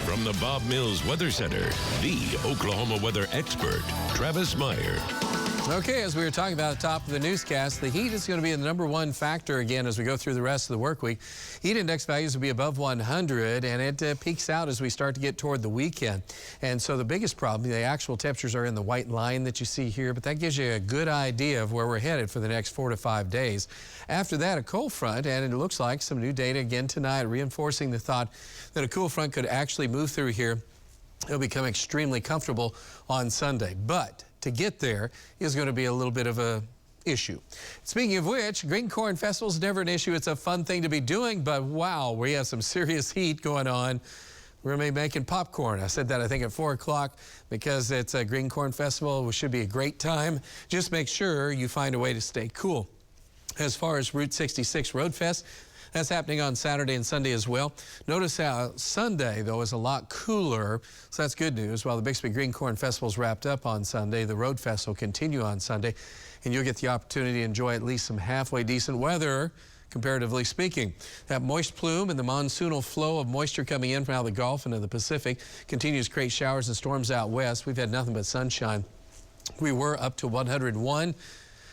From the Bob Mills Weather Center, the Oklahoma weather expert, Travis Meyer. Okay, as we were talking about at the top of the newscast, the heat is going to be the #1 factor again as we go through the rest of the work week. Heat index values will be above 100, and it peaks out as we start to get toward the weekend. And so the biggest problem, the actual temperatures are in the white line that you see here, but that gives you a good idea of where we're headed for the next 4 to 5 days. After that, a cold front, and it looks like some new data again tonight reinforcing the thought that a cool front could actually move through here. It'll become extremely comfortable on Sunday, but to get there is going to be a little bit of a issue. Speaking of which, Green Corn Festival is never an issue. It's a fun thing to be doing, but wow, we have some serious heat going on. We're going to be making popcorn. I said that, I think, at 4 o'clock because it's a Green Corn Festival, which should be a great time. Just make sure you find a way to stay cool. As far as Route 66 Road Fest, that's happening on Saturday and Sunday as well. Notice how Sunday, though, is a lot cooler, so that's good news. While the Bixby Green Corn Festival's wrapped up on Sunday, the Road Fest will continue on Sunday, and you'll get the opportunity to enjoy at least some halfway decent weather, comparatively speaking. That moist plume and the monsoonal flow of moisture coming in from out of the Gulf into the Pacific continues to create showers and storms out west. We've had nothing but sunshine. We were up to 101.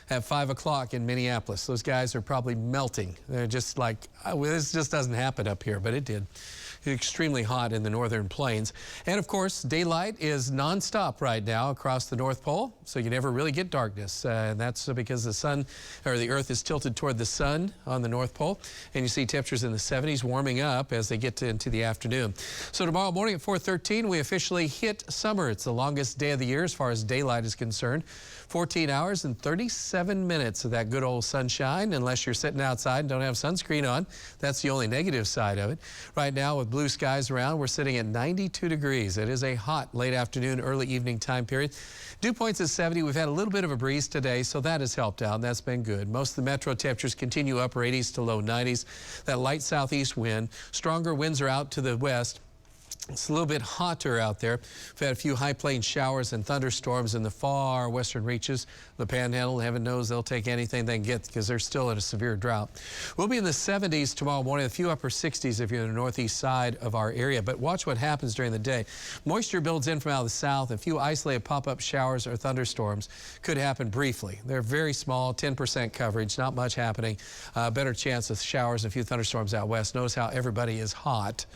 At 5 o'clock in Minneapolis. Those guys are probably melting. They're just like, oh, this just doesn't happen up here, but it did. Extremely hot in the northern plains. And of course, daylight is nonstop right now across the North Pole, so you never really get darkness. And that's because the sun, or the earth is tilted toward the sun on the North Pole. And you see temperatures in the 70s warming up as they get into the afternoon. So tomorrow morning at 4:13, we officially hit summer. It's the longest day of the year as far as daylight is concerned. 14 hours and 37 minutes of that good old sunshine, unless you're sitting outside and don't have sunscreen on. That's the only negative side of it. Right now, with blue skies around, we're sitting at 92 degrees. It is a hot late afternoon, early evening time period. Dew points at 70. We've had a little bit of a breeze today, so that has helped out. That's been good. Most of the metro temperatures continue upper 80s to low 90s. That light southeast wind. Stronger winds are out to the west. It's a little bit hotter out there. We've had a few high plain showers and thunderstorms in the far western reaches. The Panhandle, heaven knows they'll take anything they can get because they're still in a severe drought. We'll be in the 70s tomorrow morning, a few upper 60s if you're in the northeast side of our area. But watch what happens during the day. Moisture builds in from out of the south. A few isolated pop-up showers or thunderstorms could happen briefly. They're very small, 10% coverage, not much happening. Better chance of showers and a few thunderstorms out west. Notice how everybody is hot.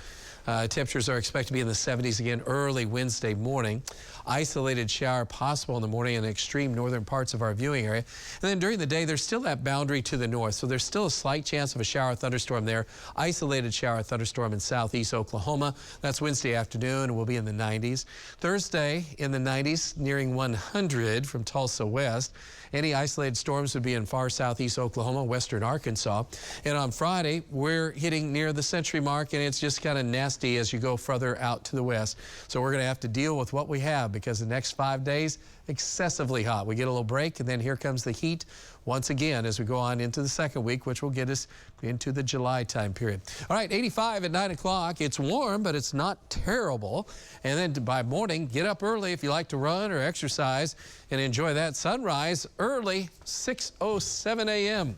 Temperatures are expected to be in the 70s again early Wednesday morning. Isolated shower possible in the morning in the extreme northern parts of our viewing area. And then during the day, there's still that boundary to the north, so there's still a slight chance of a shower thunderstorm there. Isolated shower thunderstorm in southeast Oklahoma. That's Wednesday afternoon, and we'll be in the 90s. Thursday in the 90s, nearing 100 from Tulsa west. Any isolated storms would be in far southeast Oklahoma, western Arkansas. And on Friday, we're hitting near the century mark, and it's just kind of nasty as you go further out to the west. So we're going to have to deal with what we have because the next 5 days, excessively hot. We get a little break, and then here comes the heat once again as we go on into the second week, which will get us into the July time period. All right, 85 at 9 o'clock. It's warm, but it's not terrible. And then by morning, get up early if you like to run or exercise and enjoy that sunrise early, 6:07 a.m.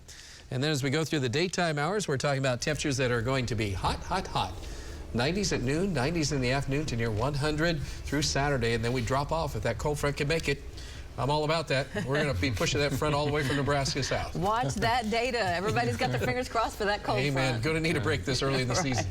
And then as we go through the daytime hours, we're talking about temperatures that are going to be hot, hot, hot. 90s at noon, 90s in the afternoon to near 100 through Saturday, and then we drop off if that cold front can make it. I'm all about that. We're going to be pushing that front all the way from Nebraska south. Watch that data. Everybody's got their fingers crossed for that cold front. Amen. Going to need a break this early in the season.